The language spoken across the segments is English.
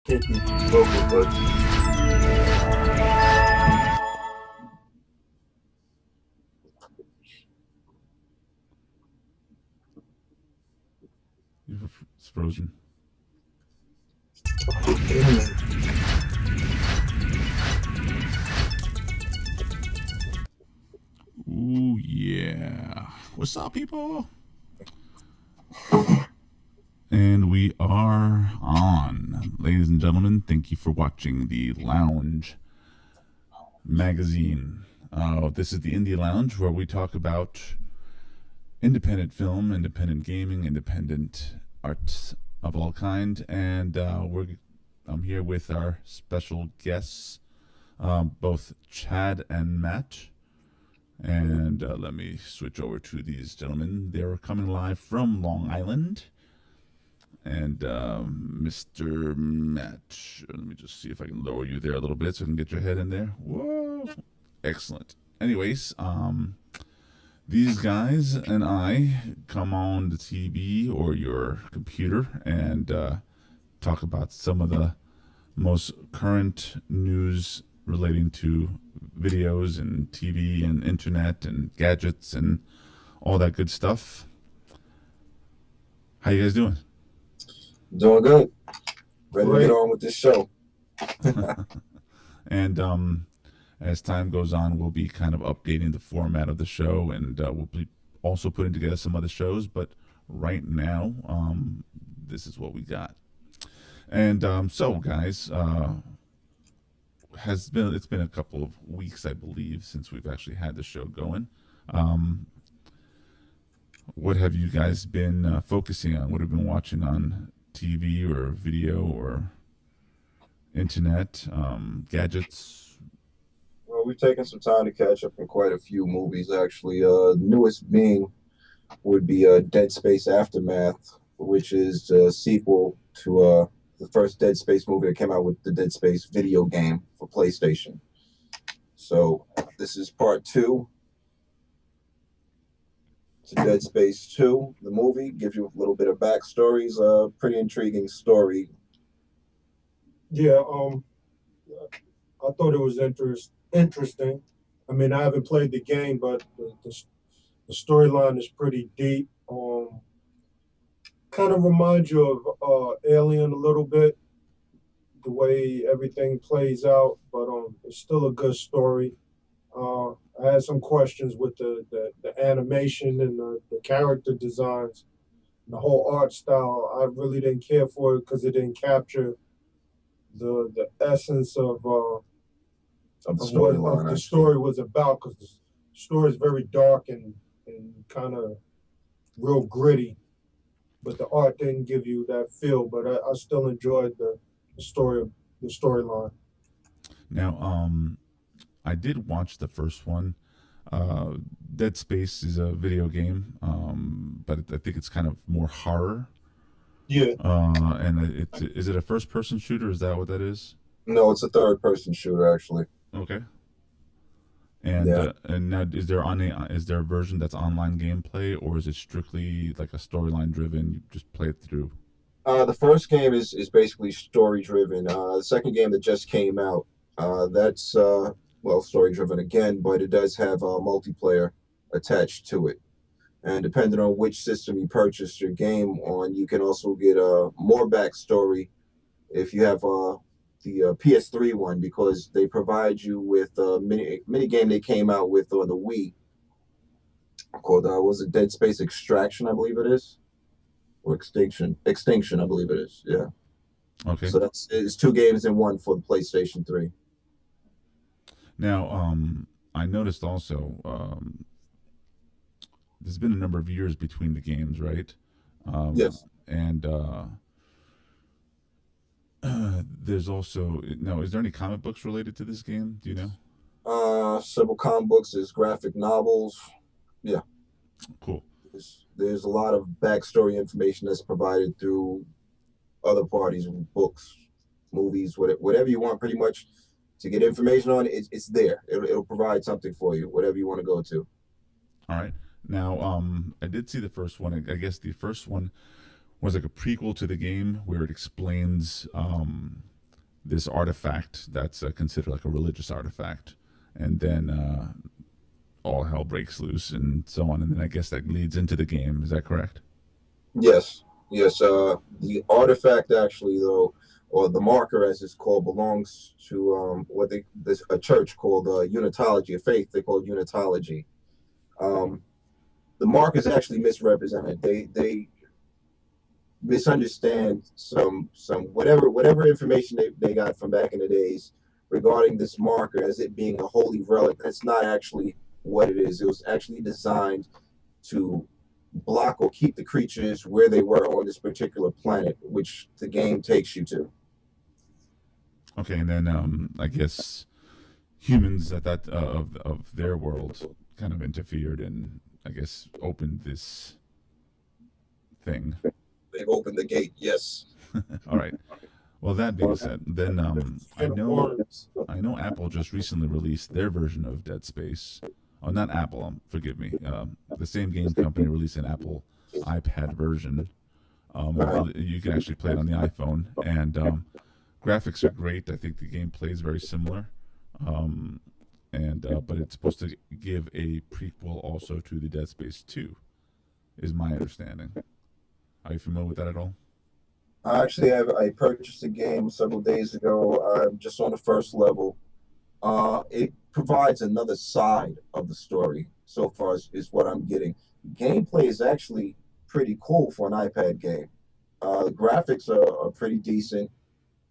Vocal, but It's frozen. Ooh, yeah. What's up, people? And we are on. Ladies and gentlemen, thank you for watching the Lounge magazine. This is the Indie Lounge where we talk about independent film, independent gaming, independent arts of all kind. And I'm here with our special guests, both Chad and Matt. And let me switch over to these gentlemen. They're coming live from Long Island. And Mr. Matt, let me just see if I can lower you there a little bit so I can get your head in there. Whoa, excellent. Anyways, these guys and I come on the TV or your computer and talk about some of the most current news relating to videos and TV and internet and gadgets and all that good stuff. How you guys doing? doing good. Ready to get on with this show. And as time goes on, we'll be kind of updating the format of the show, and we'll be also putting together some other shows. But right now, this is what we got. And so, guys, it's been a couple of weeks, I believe, since we've actually had the show going. What have you guys been focusing on? What have you been watching on TV or video or internet, gadgets? Well, we've taken some time to catch up on quite a few movies, actually. Newest being would be Dead Space Aftermath, which is a sequel to the first Dead Space movie that came out with the Dead Space video game for PlayStation. So this is part two to Dead Space 2. The movie gives you a little bit of backstory. It's a pretty intriguing story. Yeah, I thought it was interesting. I mean, I haven't played the game, but the storyline is pretty deep. Kind of reminds you of Alien a little bit, the way everything plays out, but it's still a good story. I had some questions with the animation and the character designs, and the whole art style. I really didn't care for it because it didn't capture the essence of Of the what storyline. the story was about, because the story is very dark and kind of real gritty, but the art didn't give you that feel. But I still enjoyed the storyline. Now, I did watch the first one. Dead Space is a video game, but I think it's kind of more horror. Yeah, And is it a first-person shooter? Is that what that is? No, it's a third-person shooter, actually. Okay. And Yeah. and now is there a version that's online gameplay, or is it strictly like a storyline driven? You just play it through. The first game is basically story driven. The second game that just came out, that's well, story driven again, but it does have multiplayer attached to it. And depending on which system you purchase your game on, you can also get more backstory if you have the PS3 one, because they provide you with a mini game they came out with on the Wii called was it Dead Space Extraction, I believe it is, or Extinction, I believe it is. Yeah. Okay. So it's two games in one for the PlayStation 3. Now, I noticed also there's been a number of years between the games, right? Yes. And there's also now. Is there any comic books related to this game? Do you know? Several comic books, there's graphic novels. Yeah. Cool. There's a lot of backstory information that's provided through other parties, books, movies, whatever you want, pretty much to get information on it. It's there. It'll provide something for you, whatever you want to go to. All right. Now, I did see the first one. I guess the first one was like a prequel to the game where it explains this artifact that's considered like a religious artifact, and then all hell breaks loose and so on. And then I guess that leads into the game. Is that correct? Yes, yes. The artifact actually, though, or the marker, as it's called, belongs to what they this a church called Unitology, a faith they call Unitology. Um, the mark is actually misrepresented. They misunderstand some whatever information they got from back in the days regarding this marker as it being a holy relic. That's not actually what it is. It was actually designed to block or keep the creatures where they were on this particular planet, which the game takes you to. Okay, and then I guess humans at that of their world kind of interfered and I guess opened this thing. They've opened the gate. Yes. All right. Well, that being said, then And worms. I know Apple just recently released their version of Dead Space. Oh, not Apple. Forgive me. The same game company released an Apple iPad version. You can actually play it on the iPhone, and graphics are great. I think the gameplay is very similar. But it's supposed to give a prequel also to the Dead Space 2, is my understanding. Are you familiar with that at all? I purchased a game several days ago. I'm just on the first level. It provides another side of the story so far is what I'm getting. Gameplay is actually pretty cool for an iPad game. The graphics are pretty decent,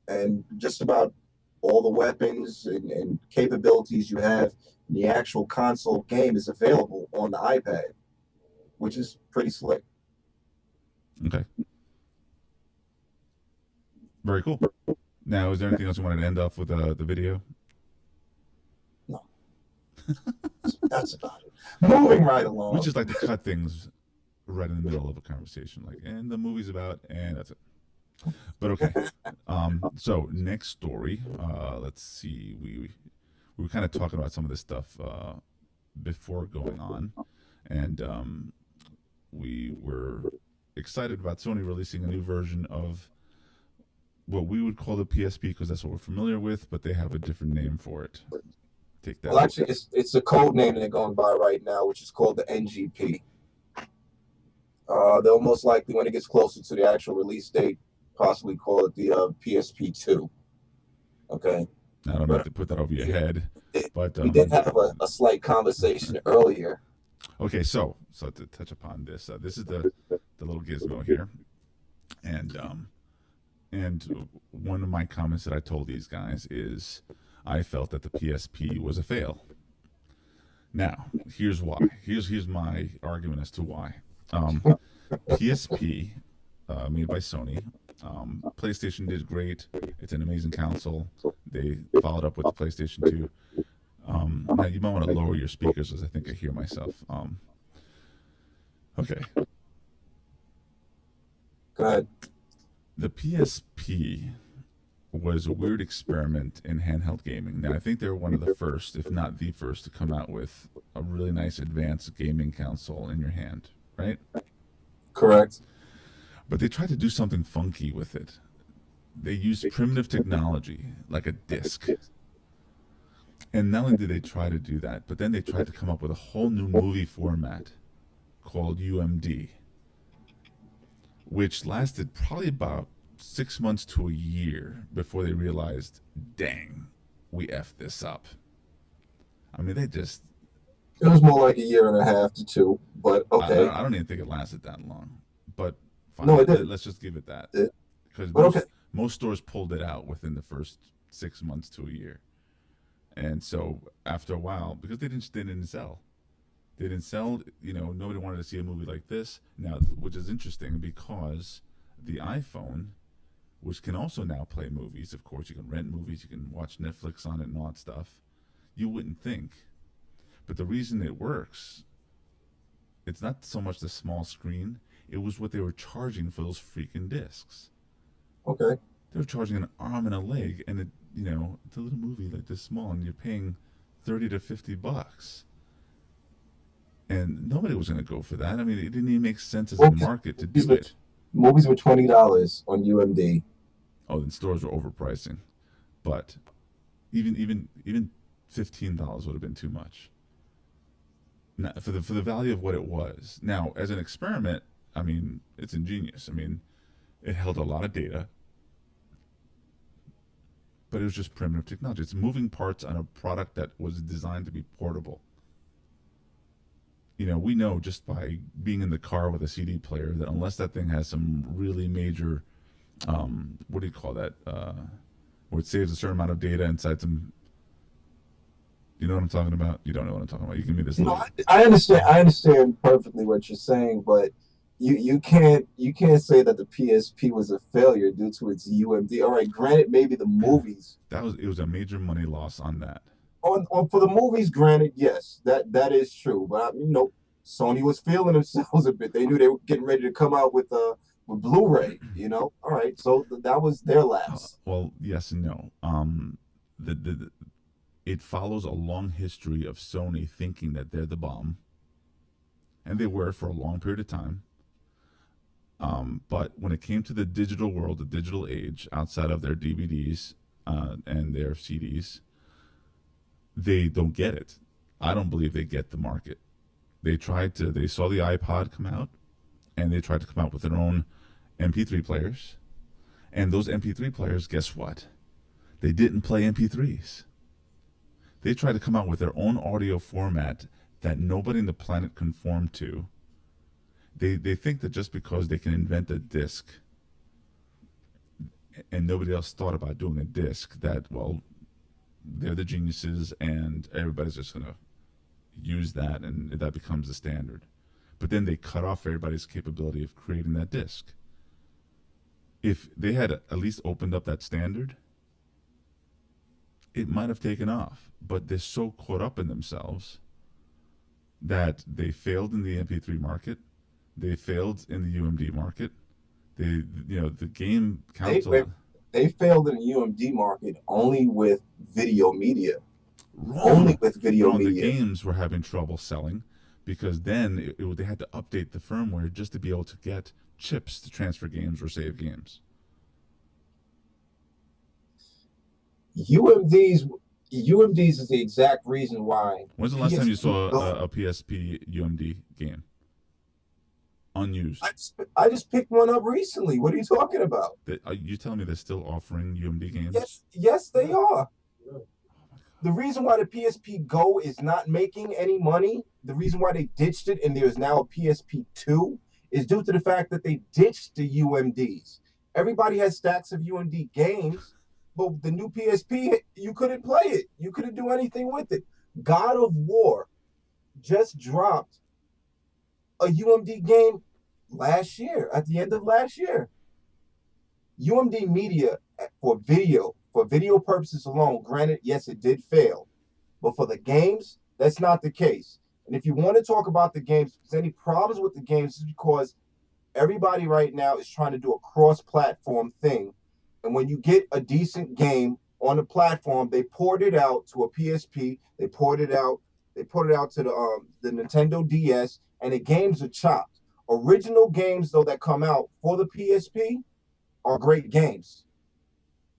and just about all the weapons and capabilities you have in the actual console game is available on the iPad, which is pretty slick. Okay. Very cool. Now, is there anything else you wanted to end off with the video? No, that's about it. Moving right along. We just like to cut things right in the middle of a conversation, like, and the movie's about, and that's it. But okay. So next story. Let's see. We were kind of talking about some of this stuff before going on, and we were excited about Sony releasing a new version of what we would call the PSP because that's what we're familiar with, but they have a different name for it. Take that. Well, actually, it's a code name they're going by right now, which is called the NGP. They'll most likely, when it gets closer to the actual release date, possibly call it the PSP2. Okay. I don't have to put that over your head, but we did have a slight conversation earlier. Okay, so to touch upon this, this is the little gizmo here, and one of my comments that I told these guys is I felt that the PSP was a fail. Now, here's why. Here's my argument as to why. PSP, made by Sony. PlayStation did great. It's an amazing console. They followed up with the PlayStation 2. Now you might want to lower your speakers as I think I hear myself. Okay. Go ahead. The PSP was a weird experiment in handheld gaming. Now I think they were one of the first, if not the first, to come out with a really nice advanced gaming console in your hand, right? Correct. But they tried to do something funky with it. They used primitive technology, like a disc. And not only did they try to do that, but then they tried to come up with a whole new movie format called UMD, which lasted probably about 6 months to a year before they realized, dang, we effed this up. I mean, they just... It was more like a year and a half to two, but okay. I don't even think it lasted that long. But fine, no, it didn't. Let's just give it that. Because most stores pulled it out within the first 6 months to a year. And so after a while, because they didn't sell. They didn't sell, nobody wanted to see a movie like this. Now, which is interesting because the iPhone, which can also now play movies, of course, you can rent movies, you can watch Netflix on it and all that stuff. You wouldn't think. But the reason it works, it's not so much the small screen, it was what they were charging for those freaking discs. Okay. They were charging an arm and a leg, and it's a little movie like this small, and you're paying $30 to $50. And nobody was going to go for that. I mean, it didn't even make sense as a market to do it. Movies were $20 on UMD. Oh, then stores were overpricing. but even $15 would have been too much. Now, for the value of what it was. Now, as an experiment, I mean, it's ingenious. I mean, it held a lot of data, but it was just primitive technology. It's moving parts on a product that was designed to be portable. We know just by being in the car with a CD player that unless that thing has some really major, what do you call that? Where it saves a certain amount of data inside some. You know what I'm talking about? You don't know what I'm talking about. You give me this. No, I understand. I understand perfectly what you're saying, but you can't say that the PSP was a failure due to its UMD. All right, granted, maybe the movies It was a major money loss on that. on for the movies, granted, yes, that is true. But Sony was feeling themselves a bit. They knew they were getting ready to come out with Blu-ray. All right, so that was their lapse. Well, yes and no. It follows a long history of Sony thinking that they're the bomb, and they were for a long period of time. But when it came to the digital world, the digital age, outside of their DVDs and their CDs, they don't get it. I don't believe they get the market. They saw the iPod come out, and they tried to come out with their own MP3 players. And those MP3 players, guess what? They didn't play MP3s. They tried to come out with their own audio format that nobody on the planet conformed to. They think that just because they can invent a disc and nobody else thought about doing a disc, that, well, they're the geniuses and everybody's just going to use that and that becomes the standard. But then they cut off everybody's capability of creating that disc. If they had at least opened up that standard, it might have taken off. But they're so caught up in themselves that they failed in the MP3 market. They failed in the UMD market. The game console. They failed in the UMD market only with video media. Wrong. Only with video Wrong. media. The games were having trouble selling because then they had to update the firmware just to be able to get chips to transfer games or save games. UMDs is the exact reason why. When's the last time you saw a PSP UMD game? Unused. I just picked one up recently. What are you talking about? Are you telling me they're still offering UMD games? Yes, they are. The reason why the PSP Go is not making any money, the reason why they ditched it and there's now a PSP 2 is due to the fact that they ditched the UMDs. Everybody has stacks of UMD games, but the new PSP, you couldn't play it. You couldn't do anything with it. God of War just dropped a UMD game last year, at the end of last year. UMD media for video purposes alone, granted, yes, it did fail. But for the games, that's not the case. And if you want to talk about the games, if there's any problems with the games, it's because everybody right now is trying to do a cross-platform thing. And when you get a decent game on the platform, they poured it out to a PSP, they poured it out to the Nintendo DS, and the games are chopped. Original games, though, that come out for the PSP are great games.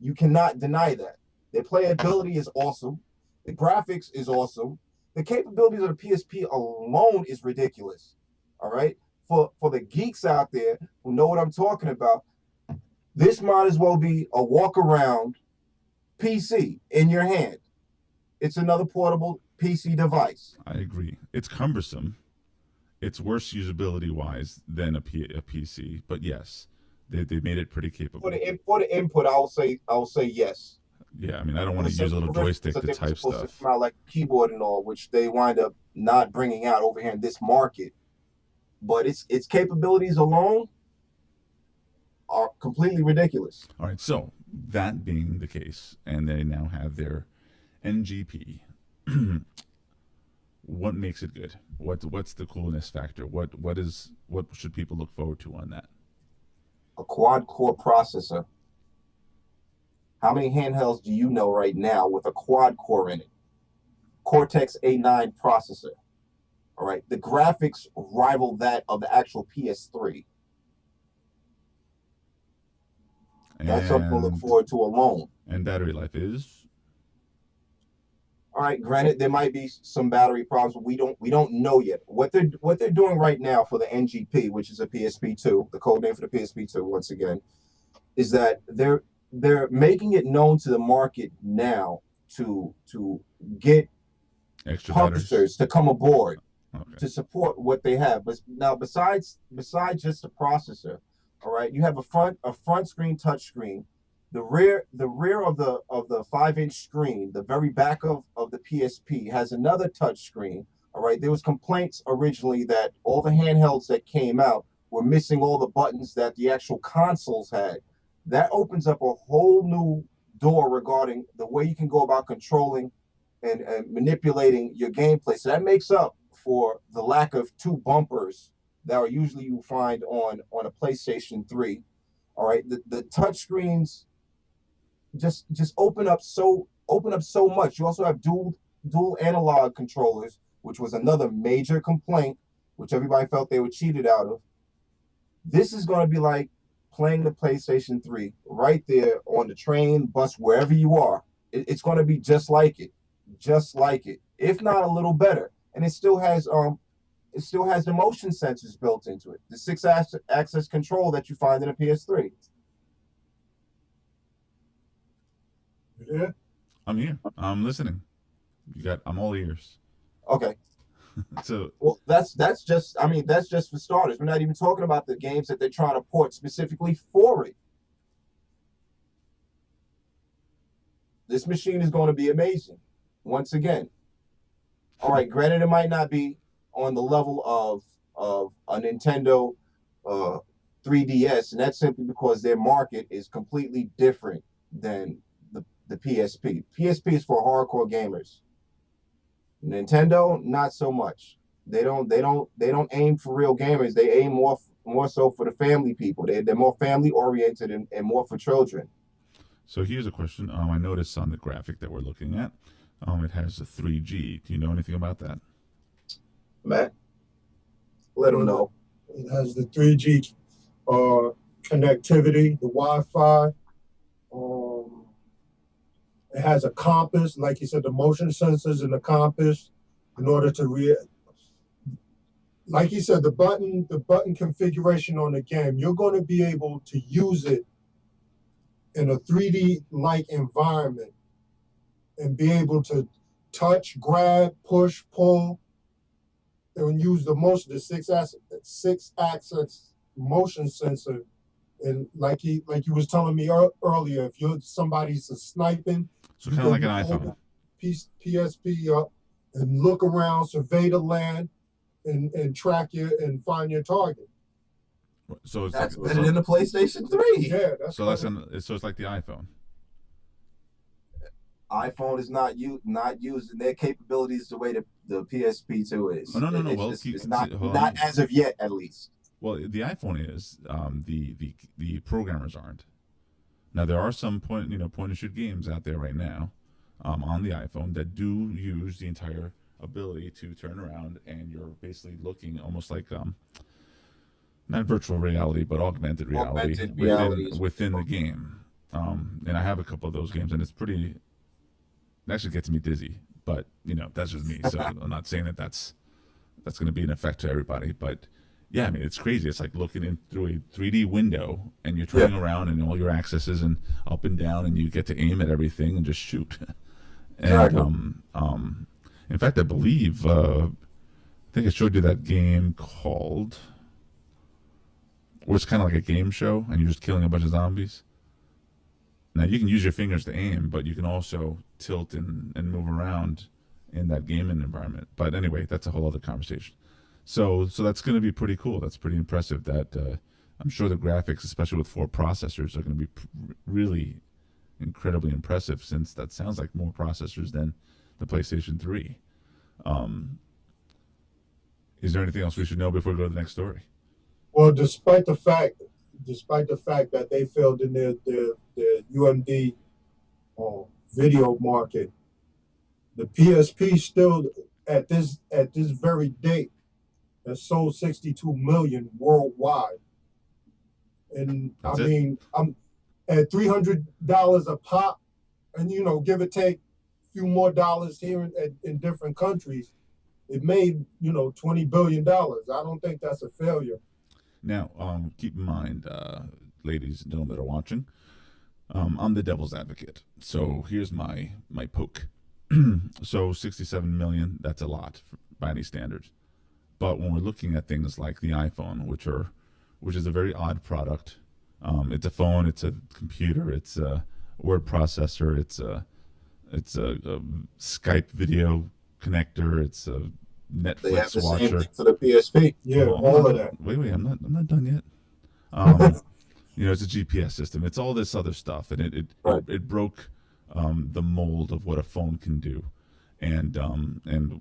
You cannot deny that. Their playability is awesome. The graphics is awesome. The capabilities of the PSP alone is ridiculous. All right? For the geeks out there who know what I'm talking about, this might as well be a walk-around PC in your hand. It's another portable PC device. I agree. It's cumbersome. It's worse usability-wise than a PC, but yes, they made it pretty capable. For the input, I'll say yes. Yeah, I mean, I don't want to use a little joystick to type stuff. To come out like a keyboard and all, which they wind up not bringing out over here in this market. But its capabilities alone are completely ridiculous. All right, so that being the case, and they now have their NGP. What makes it good? What's the coolness factor? What should people look forward to on that? A quad-core processor. How many handhelds do you know right now with a quad-core in it? Cortex A9 processor. All right, the graphics rival that of the actual PS3. That's something to look forward to alone. And battery life is? All right, granted, there might be some battery problems, but we don't know yet. What they're doing right now for the NGP, which is a PSP2, the code name for the PSP2, once again, is that they're making it known to the market now to get Extra publishers batteries? to come aboard Okay. to support what they have. But now, besides just the processor, all right, you have a front screen touch screen. The rear of the 5-inch screen, the very back of the PSP has another touch screen. All right, there was complaints originally that all the handhelds that came out were missing all the buttons that the actual consoles had. That opens up a whole new door regarding the way you can go about controlling and manipulating your gameplay. So that makes up for the lack of two bumpers that are usually you find on a PlayStation 3. All right, the touch screens just open up so much. You also have dual analog controllers, which was another major complaint, which everybody felt they were cheated out of. This is going to be like playing the PlayStation 3 right there on the train, bus, wherever you are. It's going to be just like it, if not a little better. And it still has the motion sensors built into it, the 6-axis control that you find in a PS3. Yeah. I'm here. I'm listening. I'm all ears. Okay. So, Well, that's just that's just for starters. We're not even talking about the games that they're trying to port specifically for it. This machine is going to be amazing. Once again. All right, granted, it might not be on the level of a Nintendo 3DS, and that's simply because their market is completely different than the PSP. PSP is for hardcore gamers. Nintendo, not so much. They don't aim for real gamers. They aim more so for the family people. They're more family oriented and more for children. so here's a question. I noticed on the graphic that we're looking at, it has a 3G. Do you know anything about that? Matt, let them know. It has the 3G connectivity, the Wi-Fi. It has a compass, like you said, the motion sensors in the compass, in order to like you said, the button configuration on the game. You're going to be able to use it in a 3D-like environment and be able to touch, grab, push, pull, and use the 6-axis motion sensor. And like you was telling me earlier, if somebody's sniping, So kind of like an iPhone. PSP up and look around, survey the land, and track you and find your target. So it's That's like, better than the PlayStation 3. Yeah, so it's like the iPhone. iPhone is not using their capabilities the way the PSP2 is. Oh no. It's not as of yet, at least. Well, the iPhone is. The programmers aren't. Now there are some point and shoot games out there right now, on the iPhone that do use the entire ability to turn around and you're basically looking almost like not virtual reality but augmented reality, within the game. And I have a couple of those games and it actually gets me dizzy. But that's just me. So I'm not saying that's going to be an effect to everybody, but. Yeah, I mean, it's crazy. It's like looking in through a 3D window, and you're turning around, and all your accesses and up and down, and you get to aim at everything and just shoot. And in fact, I believe I think I showed you that game called, where it's kind of like a game show, and you're just killing a bunch of zombies. Now you can use your fingers to aim, but you can also tilt and move around in that gaming environment. But anyway, that's a whole other conversation. So that's going to be pretty cool. That's pretty impressive. That I'm sure the graphics, especially with 4 processors, are going to be really incredibly impressive. Since that sounds like more processors than the PlayStation 3. Is there anything else we should know before we go to the next story? Well, despite the fact that they failed in their UMD video market, the PSP still at this very date has sold 62 million worldwide. And That's I'm at $300 a pop. and give or take a few more dollars here in different countries, it made $20 billion. I don't think that's a failure. Now, keep in mind, ladies and gentlemen that are watching, I'm the devil's advocate. So here's my poke. So 67 million, that's a lot by any standards. But when we're looking at things like the iPhone, which is a very odd product, it's a phone, it's a computer, it's a word processor, it's a Skype video connector, it's a They have Netflix the same watcher. thing for the PSP. Yeah, Oh, all of that. Wait, I'm not done yet. It's a GPS system. It's all this other stuff, and Right. it broke the mold of what a phone can do, and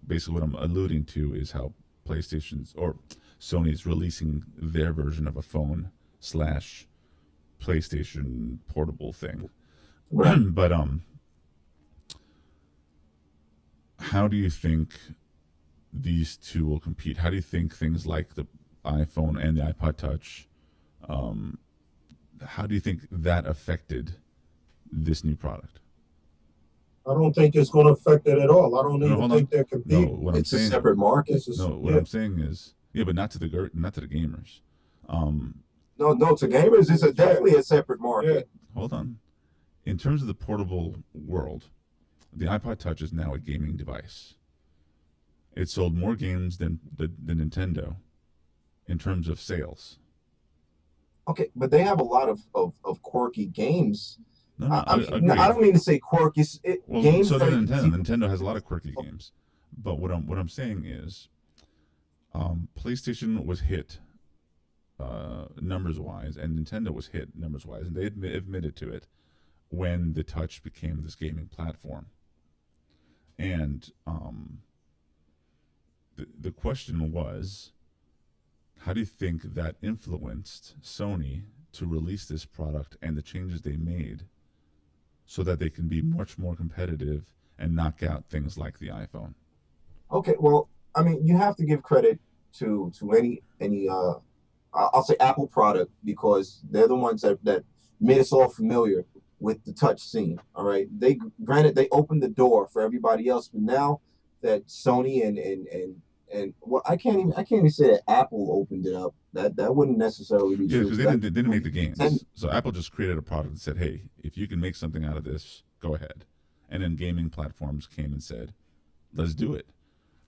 basically what I'm alluding to is how PlayStation's or Sony's releasing their version of a phone slash PlayStation portable thing. Right. But how do you think these two will compete? How do you think things like the iPhone and the iPod Touch, how do you think that affected this new product? I don't think it's going to affect it at all. I don't No, even hold think on. they're No, competing. what I'm It's a saying. separate market. What I'm saying is, yeah, but not to the gamers. No, to gamers, it's definitely a separate market. Hold on. In terms of the portable world, the iPod Touch is now a gaming device. It sold more games than the Nintendo in terms of sales. Okay, but they have a lot of quirky games. No, I mean, agree. I don't mean to say quirky. Well, games so that does Nintendo. Nintendo has a lot of quirky games. But what I'm saying is, PlayStation was hit numbers wise, and Nintendo was hit numbers wise, and they admitted to it when the Touch became this gaming platform. And the question was, how do you think that influenced Sony to release this product and the changes they made so that they can be much more competitive and knock out things like the iPhone? Okay, well, I mean, you have to give credit to any I'll say Apple product, because they're the ones that made us all familiar with the touch scene. All right, granted they opened the door for everybody else, but now that Sony and well, I can't even say that Apple opened it up. That wouldn't necessarily be Yeah, true. because they didn't make the games. Nintendo- So Apple just created a product and said, hey, if you can make something out of this, go ahead. And then gaming platforms came and said, let's do it.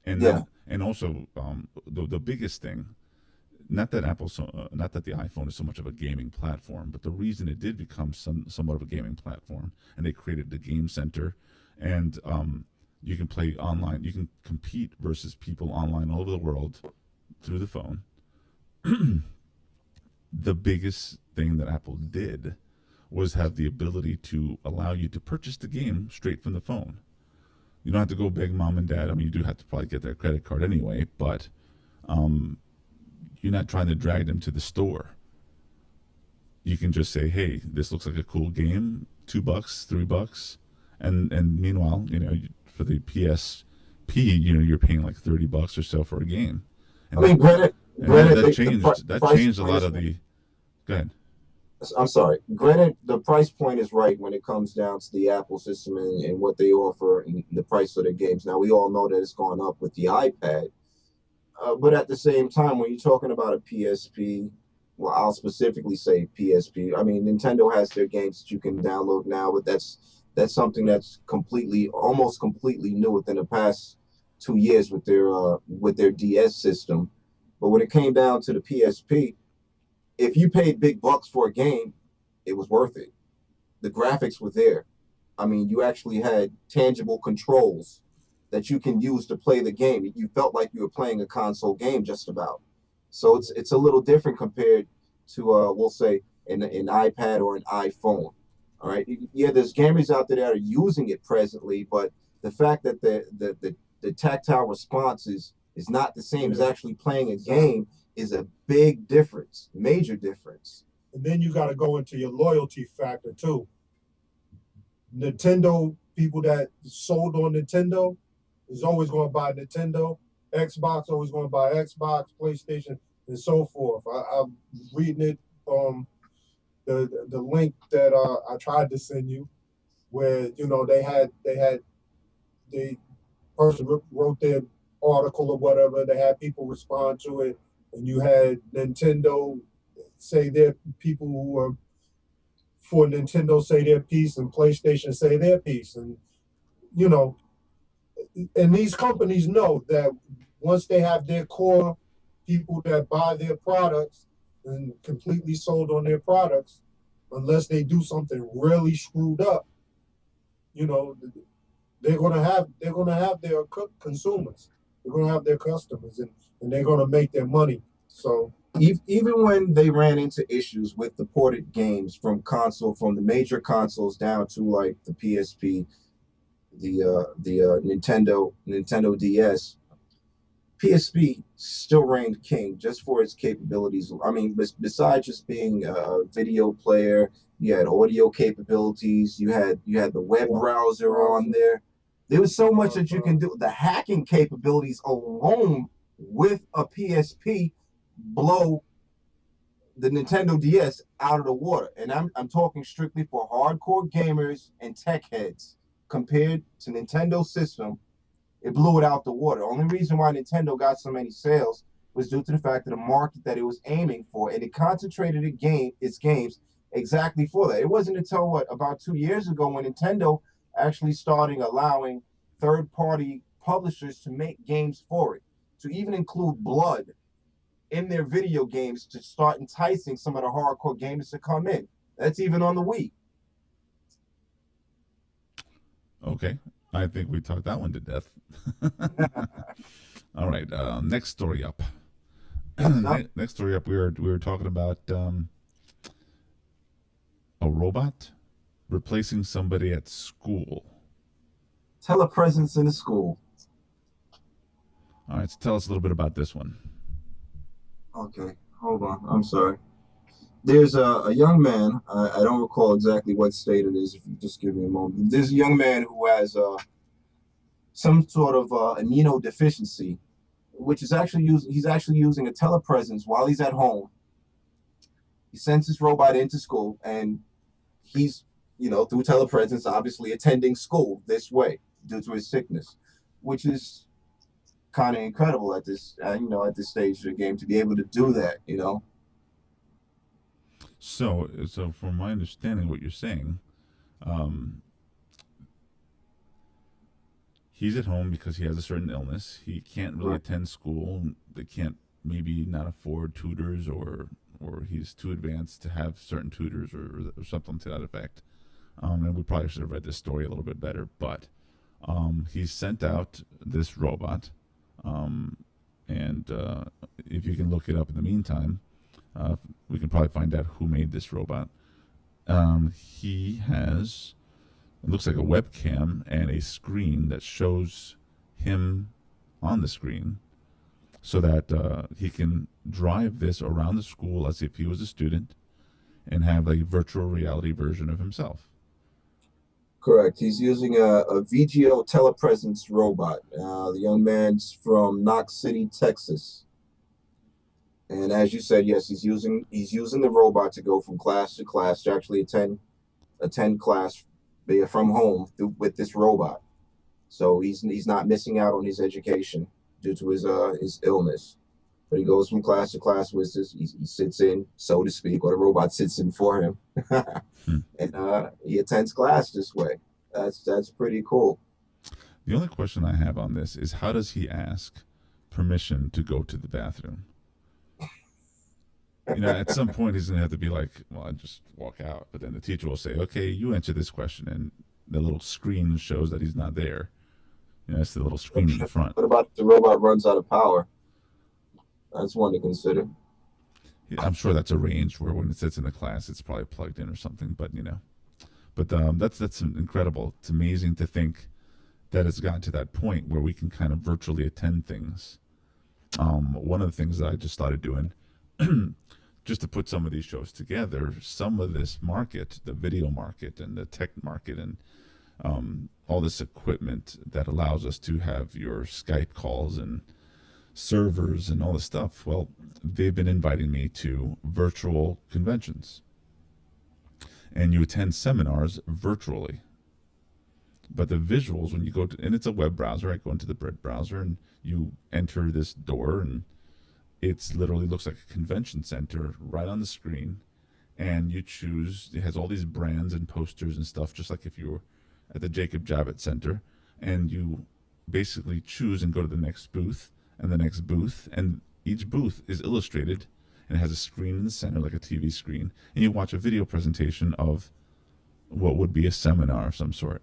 And Yeah. then, and also the biggest thing, not that not that the iPhone is so much of a gaming platform, but the reason it did become somewhat of a gaming platform, and they created the Game Center, and you can play online, you can compete versus people online all over the world through the phone. The biggest thing that Apple did was have the ability to allow you to purchase the game straight from the phone. You don't have to go beg mom and dad. I mean, you do have to probably get their credit card anyway, but you're not trying to drag them to the store. You can just say, hey, this looks like a cool game, $2, $3. And meanwhile, for the PSP, you're paying like $30 or so for a game. And I mean, granted, that changed a lot of the. Go ahead. I'm sorry. Granted, the price point is right when it comes down to the Apple system and what they offer and the price of their games. Now, we all know that it's gone up with the iPad. But at the same time, when you're talking about a PSP, well, I'll specifically say PSP. I mean, Nintendo has their games that you can download now, but that's something that's almost completely new within the past 2 years with their DS system. But when it came down to the PSP, if you paid big bucks for a game, it was worth it. The graphics were there. I mean, you actually had tangible controls that you can use to play the game. You felt like you were playing a console game just about. So it's a little different compared to we'll say an iPad or an iPhone. All right. Yeah, there's gamers out there that are using it presently, but the fact that the tactile response is not the same as actually playing a game is a big difference, major difference. And then you got to go into your loyalty factor too. Nintendo people that sold on Nintendo is always going to buy Nintendo. Xbox always going to buy Xbox, PlayStation, and so forth. I'm reading it. The link that I tried to send you. where they had the person wrote their article or whatever. They had people respond to it, and you had Nintendo say their people who were for Nintendo say their piece, and PlayStation say their piece, and you know, and these companies know that once they have their core people that buy their products and completely sold on their products, unless they do something really screwed up, you know, they're gonna have their consumers, they're gonna have their customers, and they're gonna make their money. So Even when they ran into issues with the ported games from the major consoles down to like the PSP, the Nintendo DS, PSP still reigned king just for its capabilities. I mean, besides just being a video player, you had audio capabilities. You had the web browser on there. There was so much that you can do. The hacking capabilities alone with a PSP blow the Nintendo DS out of the water. And I'm talking strictly for hardcore gamers and tech heads. Compared to Nintendo system, it blew it out the water. The only reason why Nintendo got so many sales was due to the fact of the market that it was aiming for, and it concentrated its games exactly for that. It wasn't until about 2 years ago when Nintendo actually started allowing third-party publishers to make games for it, to even include blood in their video games to start enticing some of the hardcore gamers to come in. That's even on the Wii. Okay, I think we talked that one to death. All right, next story up. Next story up, we were talking about a robot replacing somebody at school. Telepresence in the school. All right, so tell us a little bit about this one. Okay, hold on. I'm sorry. There's a young man. I don't recall exactly what state it is. If you just give me a moment. There's a young man who has some sort of immunodeficiency, which is actually he's actually using a telepresence while he's at home. He sends his robot into school, and he's, through telepresence, obviously attending school this way due to his sickness, which is kind of incredible at this, at this stage of the game to be able to do that. So from my understanding, what you're saying, he's at home because he has a certain illness. He can't really attend school. They can't maybe not afford tutors, or he's too advanced to have certain tutors, or something to that effect. And we probably should have read this story a little bit better, but he sent out this robot, and if you can look it up in the meantime, we can probably find out who made this robot. He has, it looks like a webcam and a screen that shows him on the screen, so that he can drive this around the school as if he was a student and have a virtual reality version of himself. Correct. He's using a VGO telepresence robot. The young man's from Knox City, Texas. And as you said, yes, he's using the robot to go from class to class, to actually attend class from home with this robot. So he's not missing out on his education due to his illness. But he goes from class to class with this. He sits in, so to speak, or the robot sits in for him, and he attends class this way. That's pretty cool. The only question I have on this is, how does he ask permission to go to the bathroom? At some point he's gonna have to be like, well, I just walk out. But then the teacher will say, okay, you answer this question, and the little screen shows that he's not there. It's the little screen in the front. What about if the robot runs out of power? That's one to consider. I'm sure that's arranged where when it sits in the class, it's probably plugged in or something. But that's incredible. It's amazing to think that it's gotten to that point where we can kind of virtually attend things. One of the things that I just started doing, just to put some of these shows together, some of this market, the video market and the tech market, and all this equipment that allows us to have your Skype calls and servers and all this stuff. Well, they've been inviting me to virtual conventions, and you attend seminars virtually. But the visuals, when you go to, and it's a web browser, I go into the browser and you enter this door, and it's literally looks like a convention center right on the screen. And you choose, it has all these brands and posters and stuff, just like if you were at the Jacob Javits Center. And you basically choose and go to the next booth and the next booth. And each booth is illustrated and it has a screen in the center, like a TV screen. And you watch a video presentation of what would be a seminar of some sort.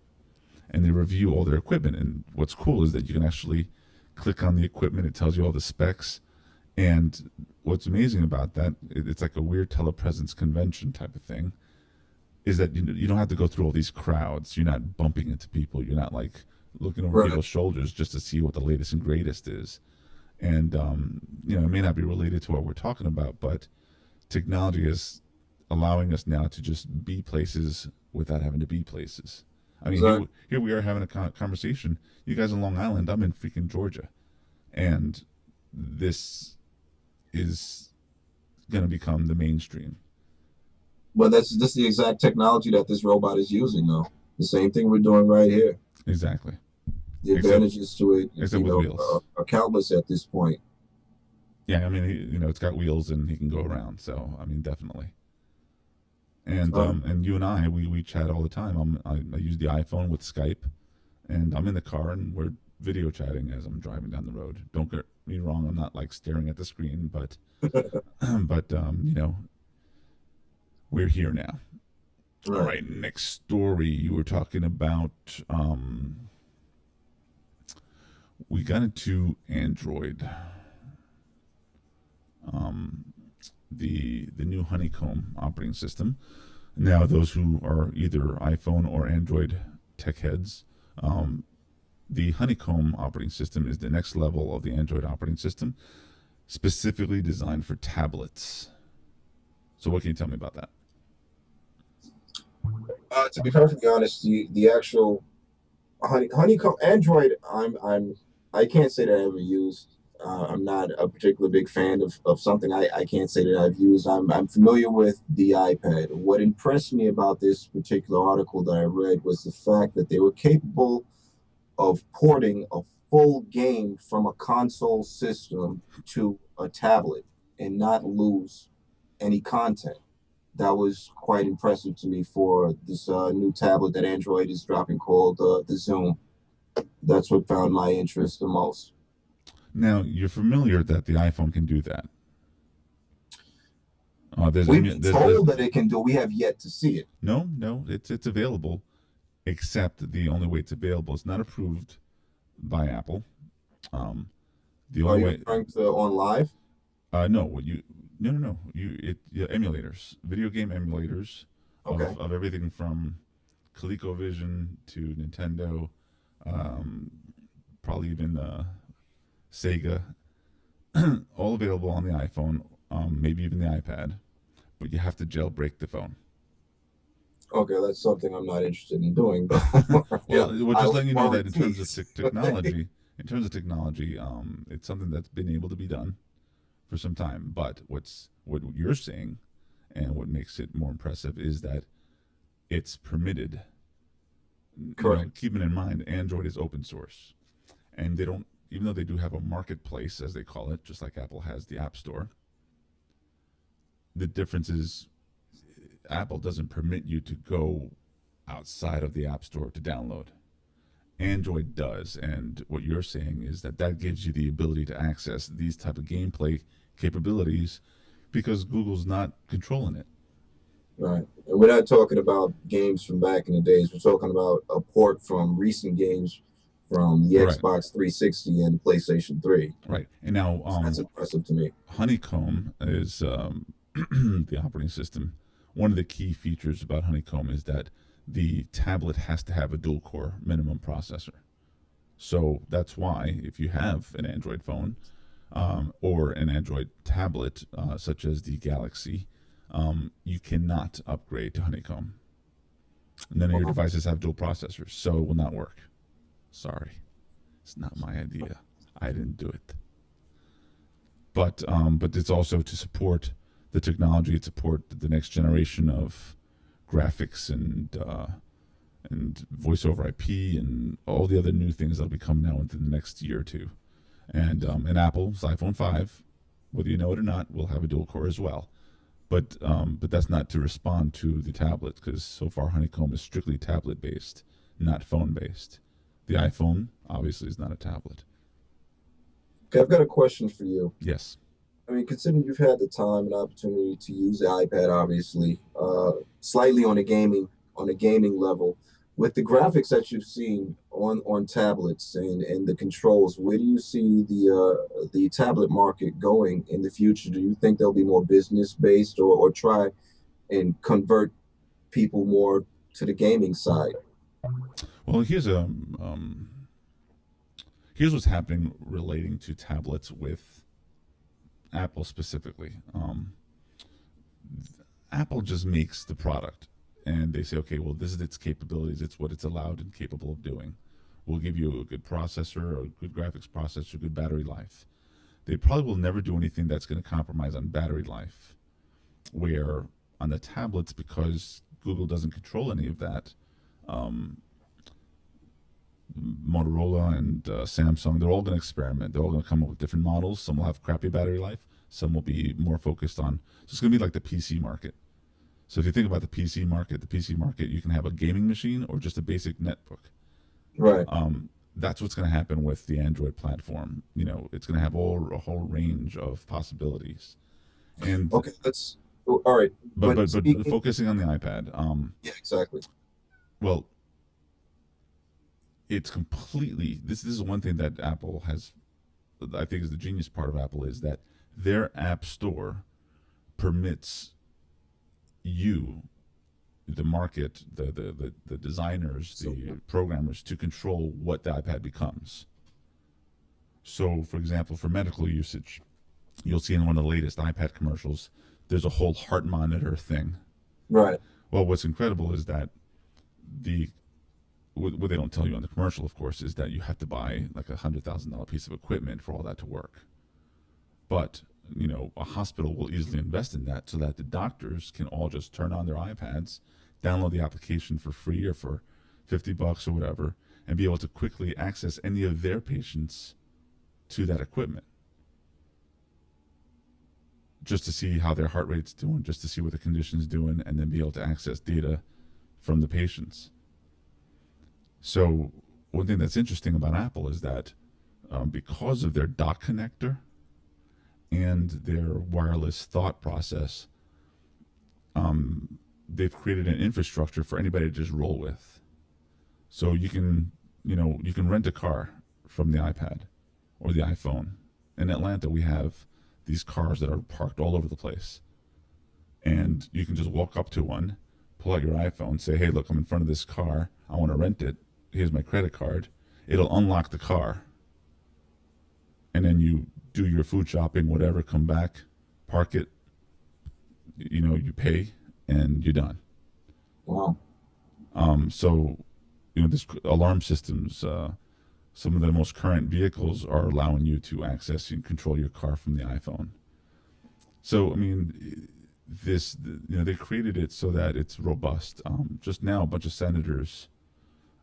And they review all their equipment. And what's cool is that you can actually click on the equipment. It tells you all the specs. And what's amazing about that, it's like a weird telepresence convention type of thing, is that you don't have to go through all these crowds. You're not bumping into people. You're not like looking over people's shoulders just to see what the latest and greatest is. And, it may not be related to what we're talking about, but technology is allowing us now to just be places without having to be places. I mean, here we are having a conversation. You guys in Long Island, I'm in freaking Georgia. And this is going to become the mainstream. Well, this is the exact technology that this robot is using, though. The same thing we're doing right here. Exactly. The advantages to it, except with wheels, are countless at this point. Yeah, I mean, it's got wheels and he can go around. So, I mean, definitely. And and you and I, we chat all the time. I use the iPhone with Skype, and I'm in the car and we're video chatting as I'm driving down the road. Don't get me wrong, I'm not like staring at the screen, but we're here now. All right, next story. You were talking about we got into Android. The new Honeycomb operating system. Now, those who are either iPhone or Android tech heads, the Honeycomb operating system is the next level of the Android operating system, specifically designed for tablets. So what can you tell me about that? To be perfectly honest, the actual Honeycomb Android, I can't say that I ever used. I'm not a particular big fan of something I can't say that I've used. I'm familiar with the iPad. What impressed me about this particular article that I read was the fact that they were capable of porting a full game from a console system to a tablet and not lose any content. That was quite impressive to me for this new tablet that Android is dropping called the Zoom. That's what found my interest the most. Now, you're familiar that the iPhone can do that. We've been told that it can do. We have yet to see it. No, it's available, except the only way it's available is not approved by Apple. The only way referring to on live? No, emulators, video game emulators of everything from ColecoVision to Nintendo, probably even Sega, all available on the iPhone, maybe even the iPad, but you have to jailbreak the phone. Okay, that's something I'm not interested in doing. But yeah, we're just letting you know that in terms of technology, it's something that's been able to be done for some time. But what you're saying, and what makes it more impressive, is that it's permitted. Correct. Keeping in mind, Android is open source, and they don't. Even though they do have a marketplace, as they call it, just like Apple has the App Store, the difference is Apple doesn't permit you to go outside of the App Store to download. Android does, and what you're saying is that gives you the ability to access these type of gameplay capabilities because Google's not controlling it. Right. And we're not talking about games from back in the days. We're talking about a port from recent games from the Xbox 360 and PlayStation 3. Right. And now that's impressive to me. Honeycomb is the operating system. One of the key features about Honeycomb is that the tablet has to have a dual-core minimum processor. So that's why if you have an Android phone or an Android tablet, such as the Galaxy, you cannot upgrade to Honeycomb. None of your devices have dual processors, so it will not work. Sorry, it's not my idea. I didn't do it. But it's also to support the technology, to support the next generation of graphics and and voice over IP and all the other new things that'll be coming out within the next year or two. And Apple's iPhone 5, whether you know it or not, will have a dual core as well. But that's not to respond to the tablet, because so far Honeycomb is strictly tablet based, not phone based. The iPhone obviously is not a tablet. Okay, I've got a question for you. Yes. I mean, considering you've had the time and opportunity to use the iPad, obviously, slightly on a gaming level, with the graphics that you've seen on tablets and the controls, where do you see the tablet market going in the future? Do you think they'll be more business based, or try and convert people more to the gaming side? Well, here's what's happening relating to tablets with Apple specifically. Apple just makes the product, and they say, okay, well, this is its capabilities. It's what it's allowed and capable of doing. We'll give you a good processor, a good graphics processor, good battery life. They probably will never do anything that's going to compromise on battery life. Where on the tablets, because Google doesn't control any of that, um, Motorola and Samsung, they're all going to experiment. They're all going to come up with different models. Some will have crappy battery life. Some will be more focused on. So it's going to be like the PC market. So if you think about the PC market, you can have a gaming machine or just a basic netbook. Right. That's what's going to happen with the Android platform. It's going to have a whole range of possibilities. And Okay, that's all right. but Speaking, focusing on the iPad, yeah, exactly. well, it's completely. This is one thing that Apple has. I think is the genius part of Apple is that their app store permits you, the market, the designers, the programmers, to control what the iPad becomes. So, for example, for medical usage, you'll see in one of the latest iPad commercials, there's a whole heart monitor thing. Right. Well, what's incredible is that the what they don't tell you on the commercial, of course, is that you have to buy like $100,000 piece of equipment for all that to work. But a hospital will easily invest in that so that the doctors can all just turn on their iPads, download the application for free or for $50 or whatever, and be able to quickly access any of their patients to that equipment, just to see how their heart rate's doing, just to see what the condition's doing, and then be able to access data from the patients. So one thing that's interesting about Apple is that because of their dock connector and their wireless thought process, they've created an infrastructure for anybody to just roll with. So you can rent a car from the iPad or the iPhone. In Atlanta, we have these cars that are parked all over the place, and you can just walk up to one, pull out your iPhone, say, "Hey, look, I'm in front of this car. I want to rent it. Here's my credit card." It'll unlock the car, and then you do your food shopping, whatever, come back, park it, you pay, and you're done. Wow. So, this alarm systems, some of the most current vehicles are allowing you to access and control your car from the iPhone. So, I mean, they created it so that it's robust. Just now, a bunch of senators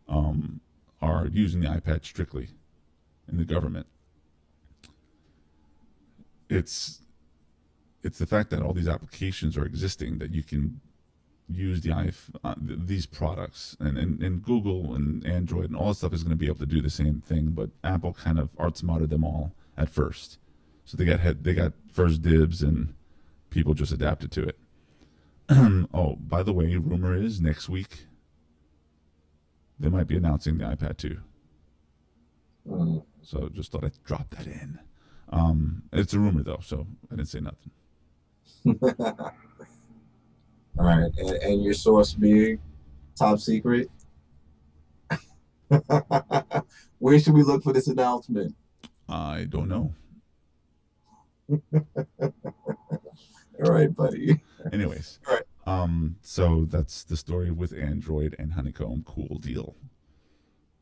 are using the iPad strictly in the government. It's the fact that all these applications are existing that you can use these products, and Google and Android and all that stuff is going to be able to do the same thing, but Apple kind of outsmarted them all at first, so they got first dibs, and people just adapted to it. Oh, by the way, rumor is next week they might be announcing the iPad 2. Mm. So just thought I'd drop that in. It's a rumor though, so I didn't say nothing. All right, and your source being top secret. Where should we look for this announcement? I don't know. All right, buddy. Anyways, All right. so that's the story with Android and Honeycomb. Cool deal.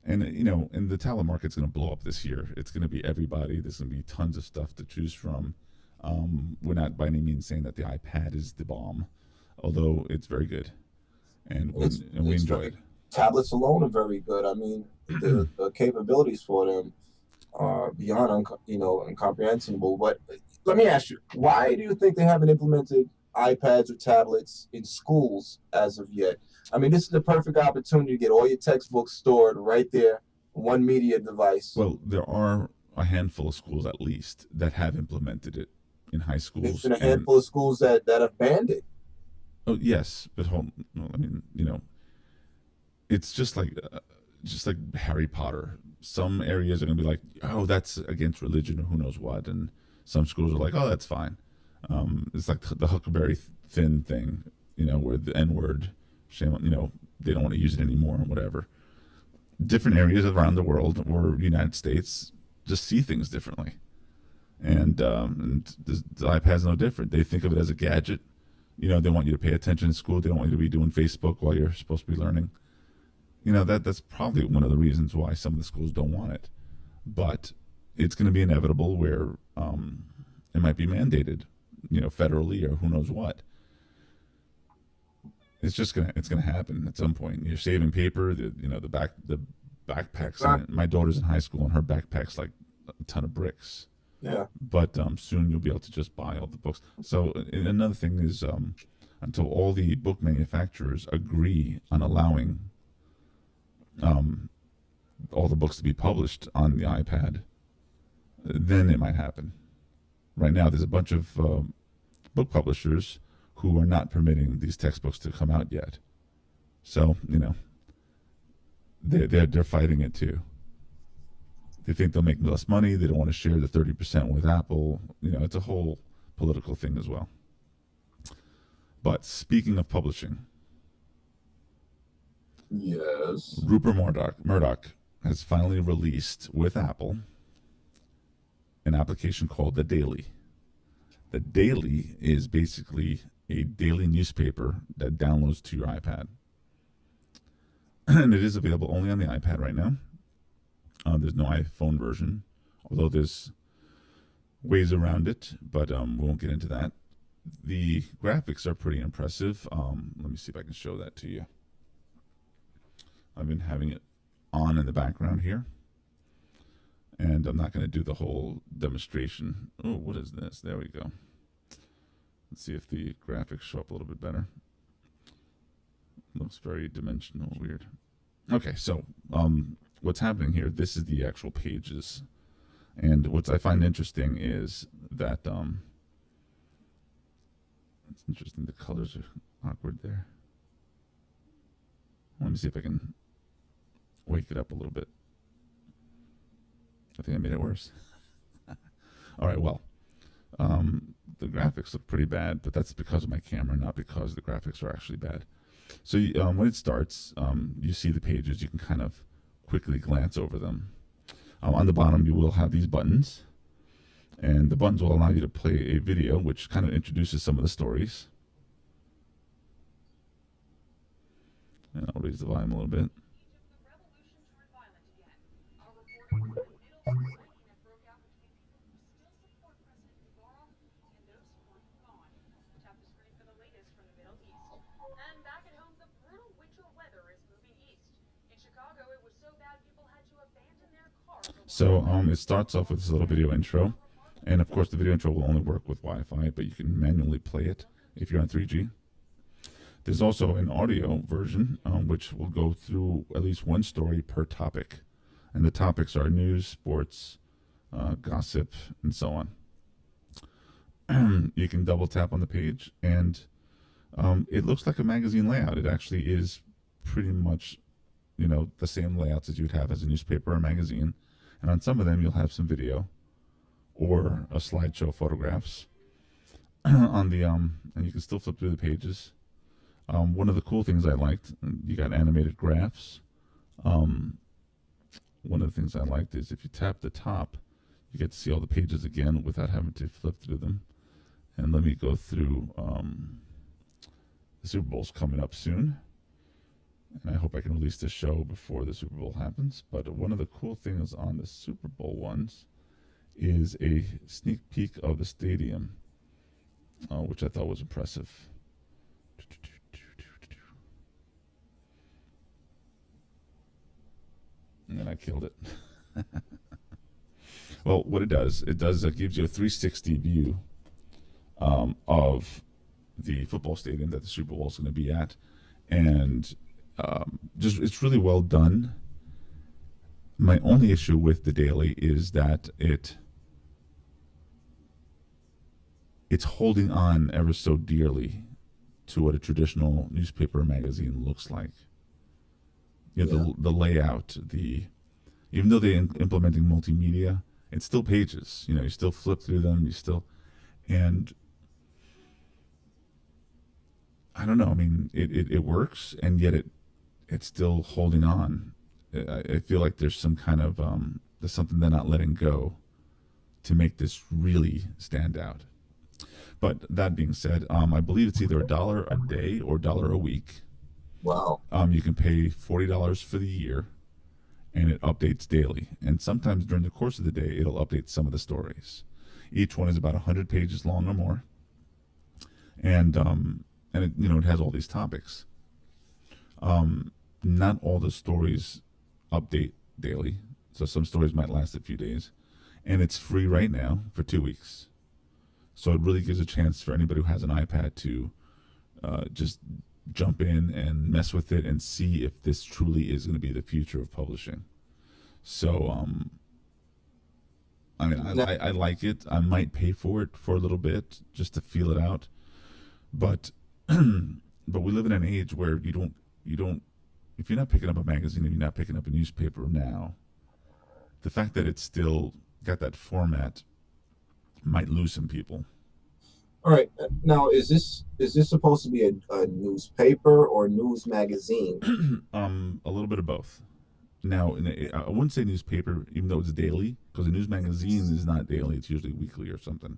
And and the talent market's going to blow up this year. It's going to be everybody. There's going to be tons of stuff to choose from. We're not by any means saying that the iPad is the bomb, although it's very good, and we enjoy it. tablets alone are very good. I mean, the capabilities for them are beyond incomprehensible. But let me ask you, why do you think they haven't implemented iPads or tablets in schools as of yet? I mean, this is the perfect opportunity to get all your textbooks stored right there, one media device. Well, there are a handful of schools at least that have implemented it in high There's schools, been a and handful of schools that have banned it. oh yes, but I mean, it's just like Harry Potter. Some areas are going to be like, oh, that's against religion or who knows what, and some schools are like, oh, that's fine. It's like the Huckleberry Finn thing, where the N word, shame, they don't want to use it anymore and whatever. Different areas around the world or United States just see things differently, and the iPad's no different. They think of it as a gadget. They want you to pay attention in school. They don't want you to be doing Facebook while you're supposed to be learning. That's probably one of the reasons why some of the schools don't want it. But it's going to be inevitable where it might be mandated, federally or who knows what. It's gonna happen at some point. You're saving paper. The backpacks. My daughter's in high school and her backpack's like a ton of bricks. Yeah. But soon you'll be able to just buy all the books. So another thing is until all the book manufacturers agree on allowing all the books to be published on the iPad, then it might happen. Right now, there's a bunch of book publishers who are not permitting these textbooks to come out yet. So they're fighting it too. They think they'll make less money. They don't want to share the 30% with Apple. It's a whole political thing as well. But speaking of publishing, yes, Rupert Murdoch has finally released with Apple an application called The Daily. The Daily is basically a daily newspaper that downloads to your iPad. And it is available only on the iPad right now. There's no iPhone version, although there's ways around it, but we won't get into that. The graphics are pretty impressive. Let me see if I can show that to you. I've been having it on in the background here, and I'm not going to do the whole demonstration. Oh, what is this? There we go. Let's see if the graphics show up a little bit better. Looks very dimensional, weird. Okay, so what's happening here, this is the actual pages. And what I find interesting is that, it's interesting, the colors are awkward there. Let me see if I can wake it up a little bit. I think I made it worse. All right, well, the graphics look pretty bad, but that's because of my camera, not because the graphics are actually bad. So when it starts, you see the pages. You can kind of quickly glance over them. On the bottom, you will have these buttons, and the buttons will allow you to play a video, which kind of introduces some of the stories. And I'll raise the volume a little bit. So it starts off with this little video intro, and of course the video intro will only work with Wi-Fi, but you can manually play it if you're on 3G. There's also an audio version, which will go through at least one story per topic, and the topics are news, sports, gossip, and so on. You can double tap on the page, and it looks like a magazine layout. It actually is pretty much, the same layouts as you'd have as a newspaper or magazine. And on some of them, you'll have some video or a slideshow photographs on the and you can still flip through the pages. One of the cool things I liked, you got animated graphs. One of the things I liked is if you tap the top, you get to see all the pages again without having to flip through them. And let me go through. The Super Bowl's coming up soon, and I hope I can release this show before the Super Bowl happens. But one of the cool things on the Super Bowl ones is a sneak peek of the stadium, which I thought was impressive. And I killed it. Well, what it does it gives you a 360 view of the football stadium that the Super Bowl is going to be at, and just it's really well done. My only issue with the daily is that it's holding on ever so dearly to what a traditional newspaper or magazine looks like. You know, Yeah. the layout, even though they're implementing multimedia, it's still pages. You know, you still flip through them. And I don't know. I mean, it works, and yet it's still holding on. I feel like there's some kind of there's something they're not letting go to make this really stand out. But that being said, I believe it's either $1 a day or $1 a week. Wow. You can pay $40 for the year, and it updates daily. And sometimes during the course of the day, it'll update some of the stories. Each one is about 100 pages long or more, and it, it has all these topics. Not all the stories update daily, so some stories might last a few days, and it's free right now for 2 weeks. So it really gives a chance for anybody who has an iPad to just jump in and mess with it and see if this truly is going to be the future of publishing. So, I mean, Now, I like it. I might pay for it for a little bit just to feel it out, but but we live in an age where you don't if you're not picking up a magazine and you're not picking up a newspaper now, the fact that it's still got that format might lose some people. all right. Now, is this supposed to be a newspaper or news magazine? A little bit of both. Now, I wouldn't say newspaper, even though it's daily, because a news magazine is not daily; it's usually weekly or something.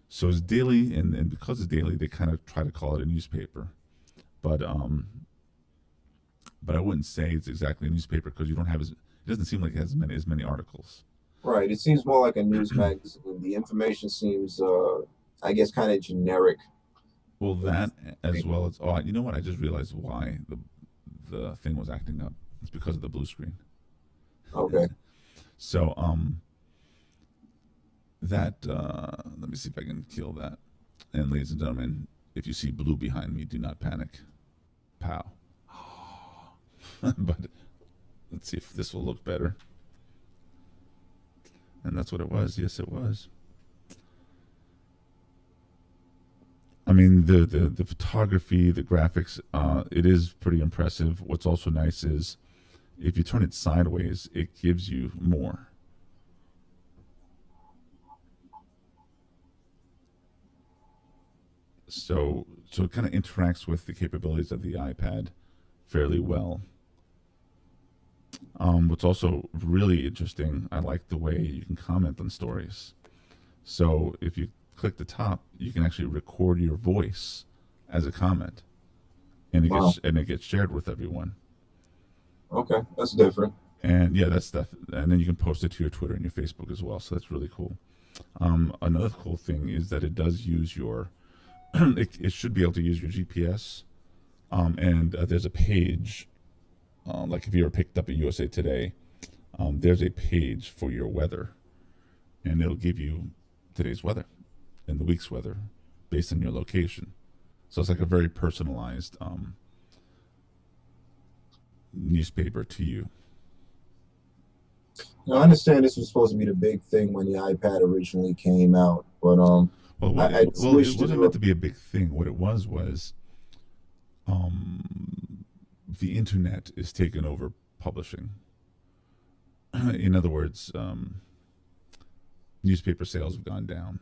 So it's daily, and because it's daily, they kind of try to call it a newspaper. But but I wouldn't say it's exactly a newspaper because you don't have it doesn't seem like it has as many articles. Right. It seems more like a news magazine. The information seems, I guess, kind of generic. Well, that as well as you know what? I just realized why the thing was acting up. It's because of the blue screen. Okay. So that let me see if I can kill that. And ladies and gentlemen, if you see blue behind me, do not panic. Pow. But let's see if this will look better. And that's what it was. Yes, it was. I mean, the photography, the graphics, it is pretty impressive. What's also nice is if you turn it sideways, it gives you more. So it kind of interacts with the capabilities of the iPad fairly well. What's also really interesting, I like the way you can comment on stories. So if you click the top, you can actually record your voice as a comment, and Wow. it gets shared with everyone. Okay. That's different. And yeah, that's stuff. And then you can post it to your Twitter and your Facebook as well. So that's really cool. Another cool thing is that it does use your. It should be able to use your GPS. And there's a page, like if you ever picked up a USA Today, there's a page for your weather, and it'll give you today's weather and the week's weather based on your location. So it's like a very personalized newspaper to you. Now, I understand this was supposed to be the big thing when the iPad originally came out, but I just Well, wish it that wasn't meant to be a big thing. What it was the internet is taking over publishing. In other words, newspaper sales have gone down,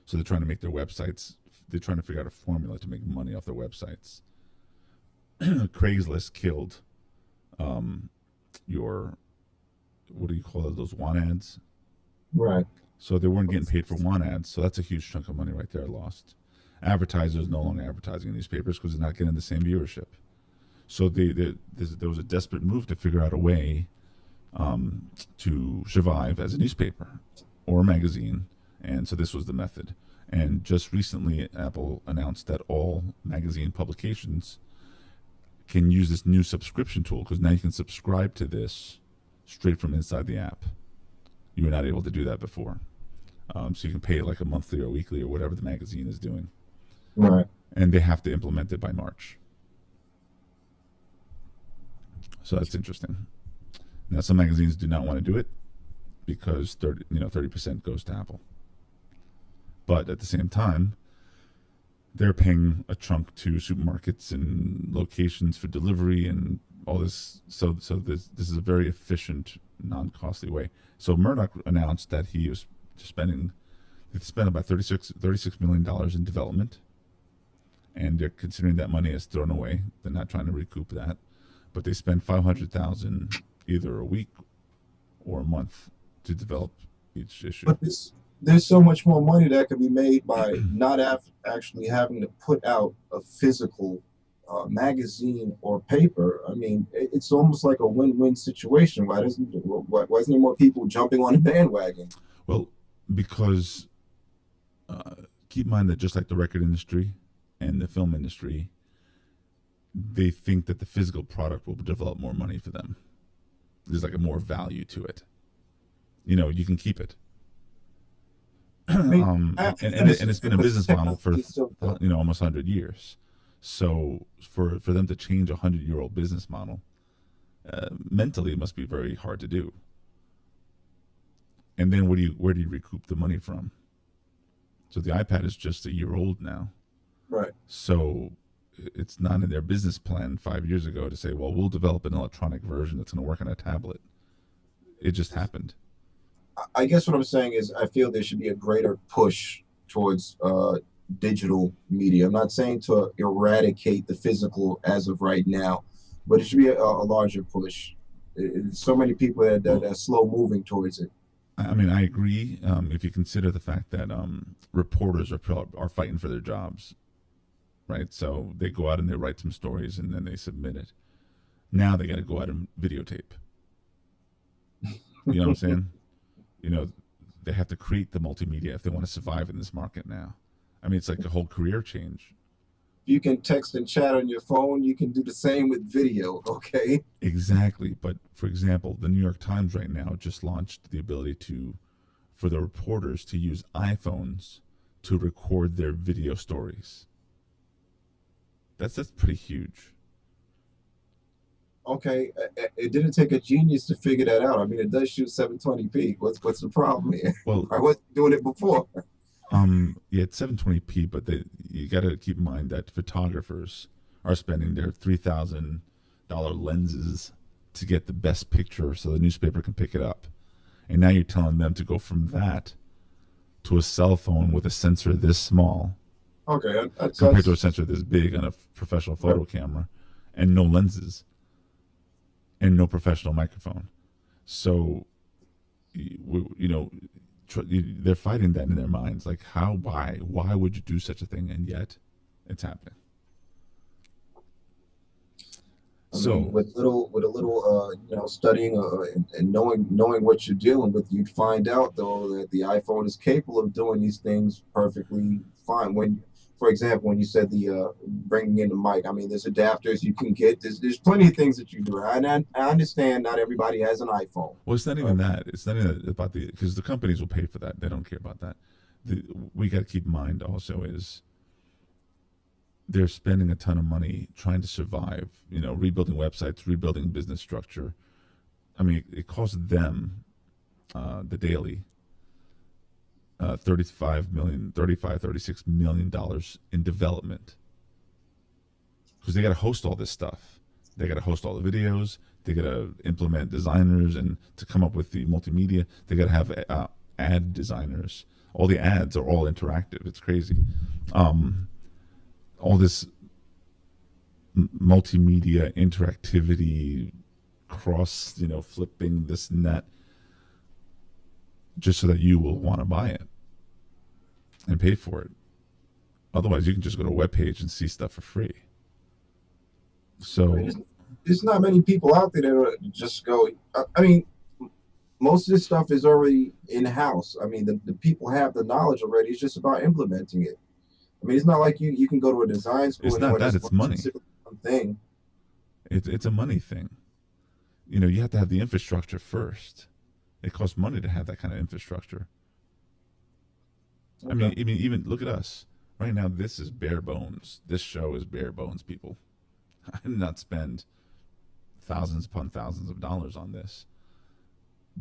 so they're trying to make their websites. They're trying to figure out a formula to make money off their websites. Craigslist killed your what do you call it? Those want ads. right. So they weren't getting paid for want ads. So that's a huge chunk of money right there lost. Advertisers no longer advertising in newspapers because they're not getting the same viewership. So there was a desperate move to figure out a way to survive as a newspaper or a magazine. And so this was the method. And just recently, Apple announced that all magazine publications can use this new subscription tool because now you can subscribe to this straight from inside the app. You were not able to do that before. So you can pay like a monthly or weekly or whatever the magazine is doing. Right. And they have to implement it by March. So that's interesting. Now, some magazines do not want to do it because 30% goes to Apple. But at the same time, they're paying a chunk to supermarkets and locations for delivery and all this. So this is a very efficient, non-costly way. So Murdoch announced that he was spent about $36 million in development, and they're considering that money as thrown away. They're not trying to recoup that, but they spend $500,000 either a week or a month to develop each issue. But there's so much more money that could be made by not actually having to put out a physical magazine or paper. I mean, it's almost like a win-win situation. Why isn't there more people jumping on the bandwagon? Well, because keep in mind that just like the record industry and the film industry, they think that the physical product will develop more money for them. There's like a more value to it. You know, you can keep it. And it's been a business model for almost 100 years. So for them to change a 100-year-old business model, mentally it must be very hard to do. And then where do you recoup the money from? So the iPad is just a year old now. Right. So it's not in their business plan 5 years ago to say, well, we'll develop an electronic version that's going to work on a tablet. It just happened. I guess what I'm saying is I feel there should be a greater push towards digital media. I'm not saying to eradicate the physical as of right now, but it should be a larger push. So many people that are slow moving towards it. I mean, I agree. If you consider the fact that reporters are fighting for their jobs, right? So they go out and they write some stories and then they submit it. Now they got to go out and videotape. You know what I'm saying? You know, they have to create the multimedia if they want to survive in this market now. I mean, it's like a whole career change. You can text and chat on your phone. You can do the same with video, okay? Exactly. But, for example, the New York Times right now just launched the ability for the reporters to use iPhones to record their video stories. That's pretty huge. Okay, it didn't take a genius to figure that out. I mean, it does shoot 720p. What's the problem here? Well, I wasn't doing it before. Yeah, it's 720p, but you got to keep in mind that photographers are spending their $3,000 lenses to get the best picture so the newspaper can pick it up. And now you're telling them to go from that to a cell phone with a sensor this small, Okay, compared to a sensor this big on a professional photo camera, and no lenses, and no professional microphone. So, they're fighting that in their minds. Like, why would you do such a thing? And yet, it's happening. I mean, with a little studying and knowing what you're dealing with, you'd find out though that the iPhone is capable of doing these things perfectly fine. For example, when you said the bringing in the mic, I mean, there's adapters you can get. There's plenty of things that you do. I understand not everybody has an iPhone. Well, it's not even that. It's not even about because the companies will pay for that. They don't care about that. We got to keep in mind also is they're spending a ton of money trying to survive. Rebuilding websites, rebuilding business structure. I mean, it costs them the daily. $36 million in development, because they got to host all this stuff. They got to host all the videos. They got to implement designers and to come up with the multimedia. They got to have ad designers. All the ads are all interactive. It's crazy. All this multimedia interactivity, cross, flipping this and that, just so that you will want to buy it and pay for it. Otherwise, you can just go to a webpage and see stuff for free. So there's not many people out there that just go. I mean, most of this stuff is already in-house. I mean, the people have the knowledge already. It's just about implementing it. I mean, it's not like you can go to a design school. It's not that, it's money. Thing. It's a money thing. you have to have the infrastructure first. It costs money to have that kind of infrastructure. Okay. I mean, even look at us right now. This is bare bones. This show is bare bones, people. I did not spend thousands upon thousands of dollars on this,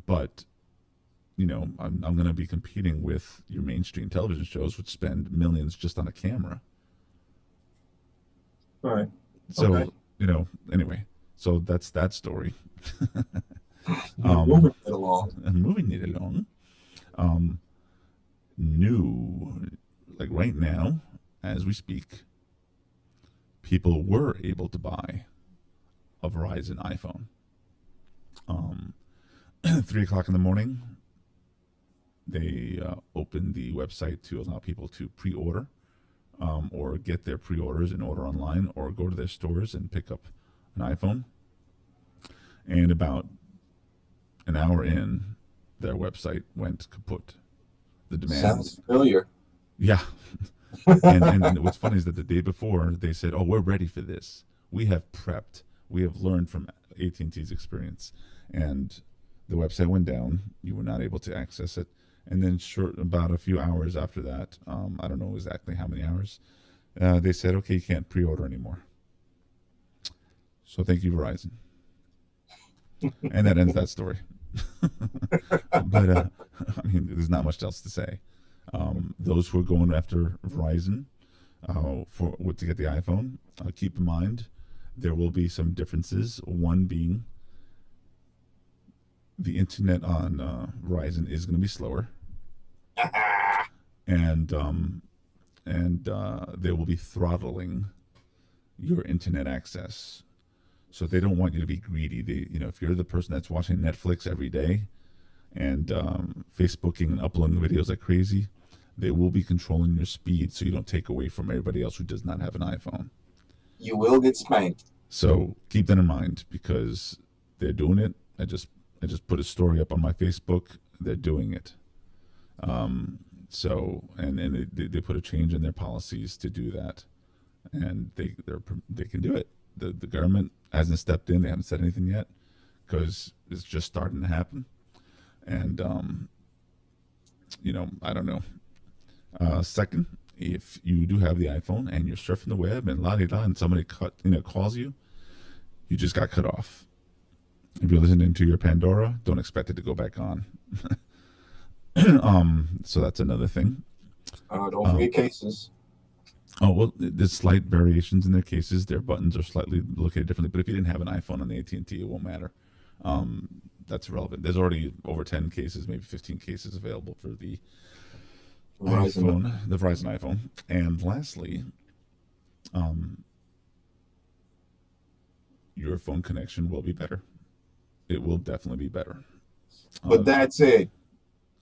but I'm going to be competing with your mainstream television shows, which spend millions just on a camera. All right. So Okay. anyway, so that's that story. Moving it along. And moving it along. New, like right now, as we speak, people were able to buy a Verizon iPhone. 3 o'clock in the morning, they opened the website to allow people to pre-order, or get their pre-orders and order online, or go to their stores and pick up an iPhone. And about an hour in, their website went kaput. The demand. Sounds familiar. Yeah. and what's funny is that the day before they said, "Oh, we're ready for this. We have prepped. We have learned from AT&T's experience." And the website went down. You were not able to access it. And then about a few hours after that, I don't know exactly how many hours, they said, "Okay, you can't pre-order anymore." So thank you, Verizon. And that ends that story. But I mean, there's not much else to say. Those who are going after Verizon to get the iPhone, keep in mind there will be some differences. One being the internet on Verizon is going to be slower, and they will be throttling your internet access. So they don't want you to be greedy. If you're the person that's watching Netflix every day and Facebooking and uploading videos like crazy, they will be controlling your speed so you don't take away from everybody else who does not have an iPhone. You will get spanked. So keep that in mind, because they're doing it. I just put a story up on my Facebook. They're doing it. So they put a change in their policies to do that, and they can do it. The government hasn't stepped in. They haven't said anything yet because it's just starting to happen. And, I don't know. Second, if you do have the iPhone and you're surfing the web and la-di-da and somebody calls you, you just got cut off. If you're listening to your Pandora, don't expect it to go back on. So that's another thing. Don't forget cases. Oh, well, there's slight variations in their cases. Their buttons are slightly located differently. But if you didn't have an iPhone on the AT&T, it won't matter. That's irrelevant. There's already over 10 cases, maybe 15 cases available for the Verizon iPhone. And lastly, your phone connection will be better. It will definitely be better. But that's it.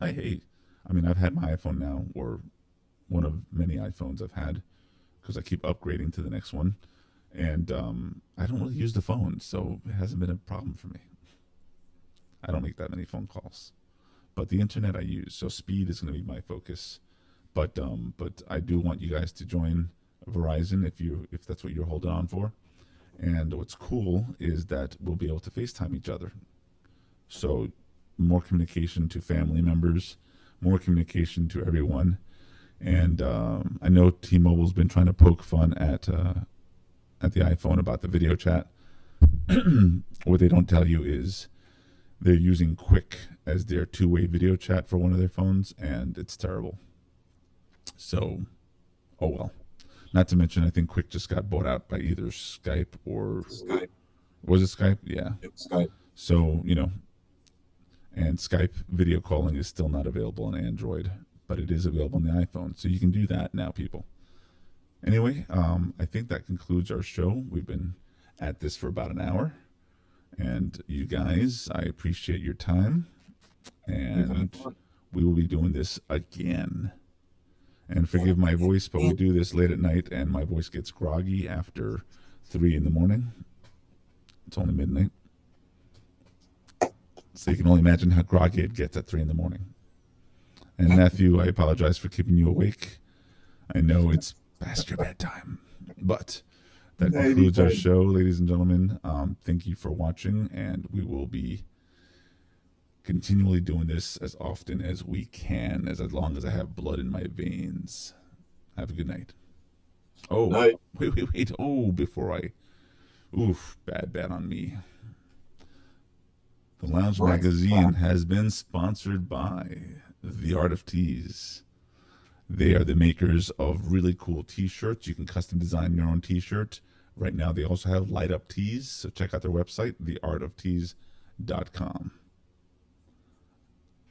I've had my iPhone now, or one of many iPhones I've had, because I keep upgrading to the next one. And I don't really use the phone, so it hasn't been a problem for me. I don't make that many phone calls. But the internet I use, so speed is going to be my focus. But I do want you guys to join Verizon if that's what you're holding on for. And what's cool is that we'll be able to FaceTime each other. So more communication to family members, more communication to everyone. And I know T-Mobile's been trying to poke fun at the iPhone about the video chat. What they don't tell you is they're using Quick as their two-way video chat for one of their phones, and it's terrible. So, oh well. Not to mention, I think Quick just got bought out by either Skype or... Skype. Was it Skype? Yeah. It was Skype. So, and Skype video calling is still not available on Android, but it is available on the iPhone. So you can do that now, people. Anyway, I think that concludes our show. We've been at this for about an hour. And you guys, I appreciate your time. And we will be doing this again. And forgive my voice, but we do this late at night, and my voice gets groggy after 3 in the morning. It's only midnight. So you can only imagine how groggy it gets at 3 in the morning. And Matthew, I apologize for keeping you awake. I know it's past your bedtime, but that concludes our Anytime. show, ladies and gentlemen. Thank you for watching, and we will be continually doing this as often as we can, as long as I have blood in my veins. Have a good night. Oh, Night. wait. Oh, before I... Oof, bad on me. The Lounge Right. Magazine has been sponsored by The Art of Tees. They are the makers of really cool t-shirts. You can custom design your own t-shirt. Right now, they also have light up tees, so check out their website, theartoftees.com.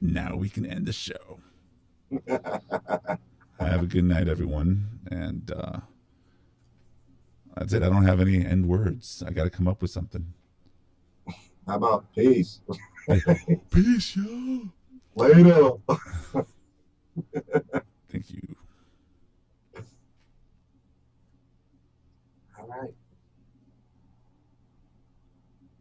Now we can end the show. Have a good night, everyone. And that's it. I don't have any end words. I got to come up with something. How about peace? Peace, y'all. Later. Thank you. All right.